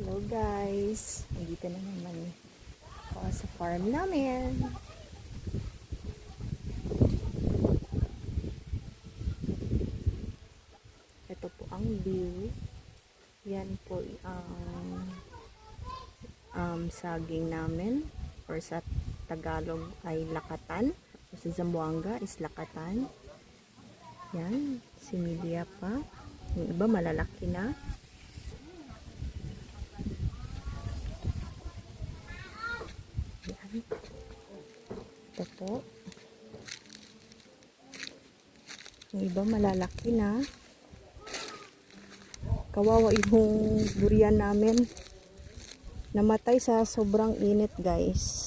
Hello guys, nandito na naman ako sa farm namin. Ito po ang view. Yan po ang saging namin, or sa Tagalog ay lakatan, sa Zamboanga is lakatan. Yan, similya pa. Yung iba malalaki na. Ito po. Yung iba malalaki na. Kawawa yung durian namin. Namatay sa sobrang init, guys.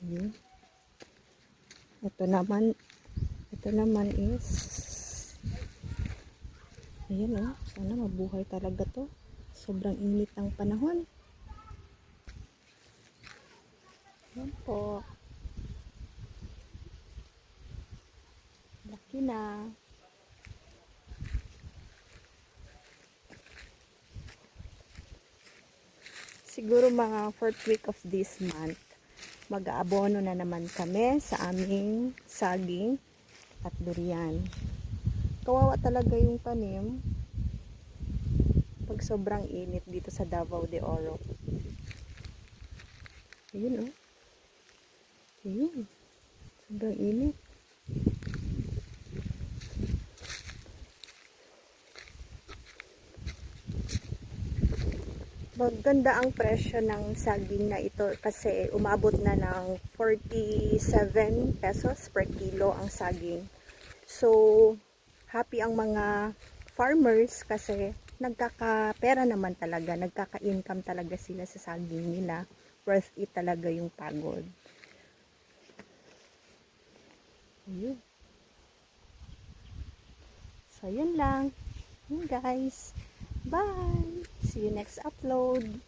Ayan. Ito naman is ayan o. Sana mabuhay talaga to. Sobrang init ng panahon. Yan po. Laki na. Siguro mga 4th week of this month, mag-aabono na naman kami sa aming saging at durian. Kawawa talaga yung tanim pag sobrang init dito sa Davao de Oro. Ayun oh. Ayun. Sobrang init. Maganda ang presyo ng saging na ito kasi umabot na ng 47 pesos per kilo ang saging. So, happy ang mga farmers kasi nagkakapera naman talaga, nagkaka-income talaga sila sa saging nila. Worth it talaga yung pagod. Ayun. So, yun lang. Yun guys. Bye! See you next upload.